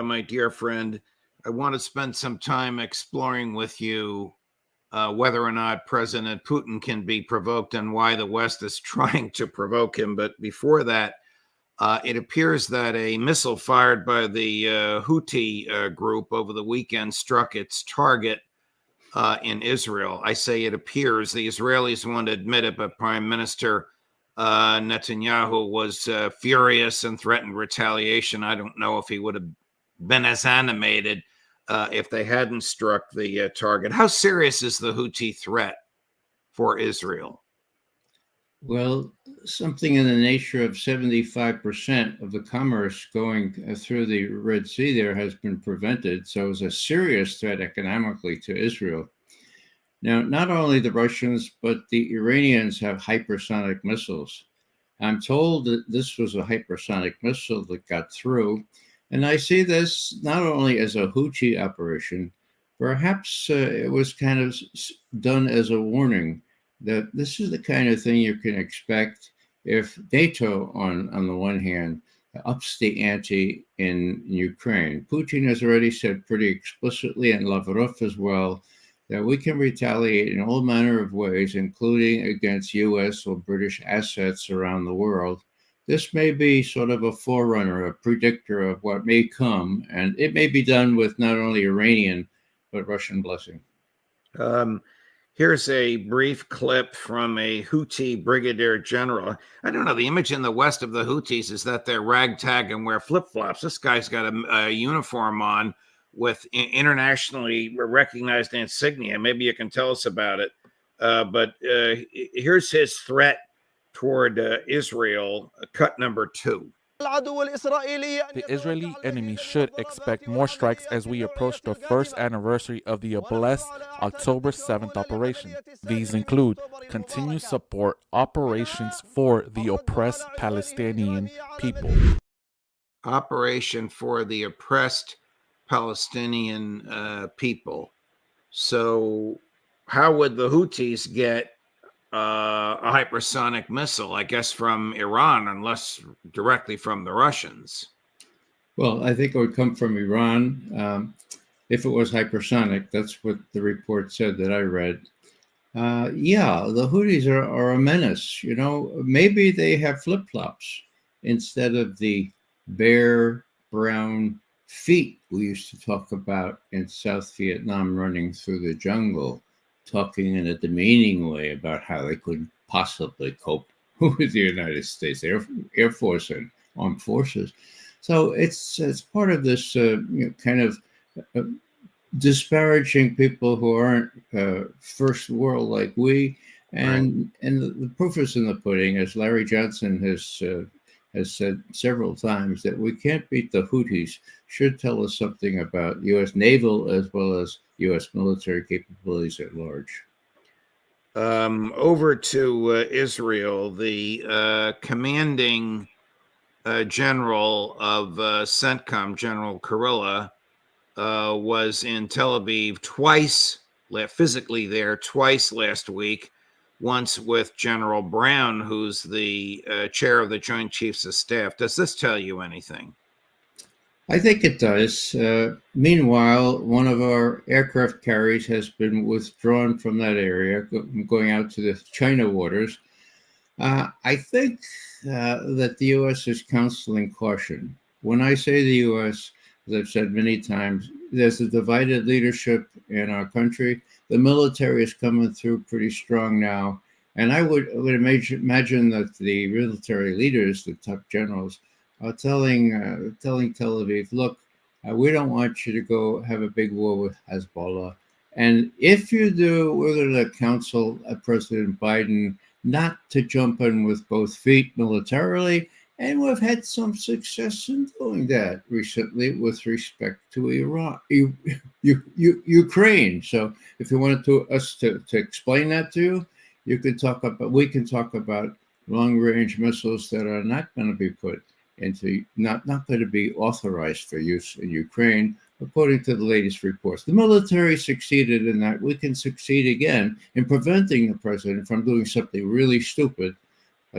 my dear friend. I want to spend some time exploring with you whether or not President Putin can be provoked and why the West is trying to provoke him. But before that, it appears that a missile fired by the Houthi group over the weekend struck its target in Israel. I say it appears. The Israelis won't admit it, but Prime Minister Netanyahu was furious and threatened retaliation. I don't know if he would have been as animated if they hadn't struck the target. How serious is the Houthi threat for Israel? Well, something in the nature of 75% of the commerce going through the Red Sea there has been prevented. So it's a serious threat economically to Israel. Now, not only the Russians, but the Iranians have hypersonic missiles. I'm told that this was a hypersonic missile that got through. And I see this not only as a Houthi operation, perhaps it was kind of done as a warning that this is the kind of thing you can expect if NATO, on the one hand, ups the ante in Ukraine. Putin has already said pretty explicitly, and Lavrov as well, that we can retaliate in all manner of ways, including against US or British assets around the world. This may be sort of a forerunner, a predictor of what may come, and it may be done with not only Iranian, but Russian blessing. Here's a brief clip from a Houthi brigadier general. I don't know, the image in the West of the Houthis is that they're ragtag and wear flip-flops. This guy's got a uniform on with internationally recognized insignia. Maybe you can tell us about it. But here's his threat toward Israel, cut number 2. The Israeli enemy should expect more strikes as we approach the first anniversary of the blessed October 7th operation. These include continued support operations for the oppressed Palestinian people. Operation for the oppressed Palestinian people. So how would the Houthis get a hypersonic missile? I guess from Iran, unless directly from the Russians. Well, I think it would come from Iran. If it was hypersonic, that's what the report said that I read. Yeah, the Houthis are a menace. You know, maybe they have flip-flops instead of the bare brown feet we used to talk about in South Vietnam running through the jungle, talking in a demeaning way about how they couldn't possibly cope with the United States Air Force and armed forces. So it's part of this kind of disparaging people who aren't first world like we. And right. And the proof is in the pudding, as Larry Johnson has said several times, that we can't beat the Houthis should tell us something about U.S. naval as well as U.S. military capabilities at large. Over to Israel, the commanding general of CENTCOM, General Kurilla, was in Tel Aviv twice, physically there twice last week, once with General Brown, who's the chair of the Joint Chiefs of Staff. Does this tell you anything? I think it does. Meanwhile, one of our aircraft carriers has been withdrawn from that area, going out to the China waters. I think that the U.S. is counseling caution. When I say the U.S., as I've said many times, there's a divided leadership in our country. The military is coming through pretty strong now. And I would imagine that the military leaders, the top generals, are telling Tel Aviv, look, we don't want you to go have a big war with Hezbollah. And if you do, we're going to counsel President Biden not to jump in with both feet militarily. And we've had some success in doing that recently with respect to Ukraine. So if you wanted us to explain that to you, we can talk about long-range missiles that are not going to be put into, not going to be authorized for use in Ukraine, according to the latest reports. The military succeeded in that. We can succeed again in preventing the president from doing something really stupid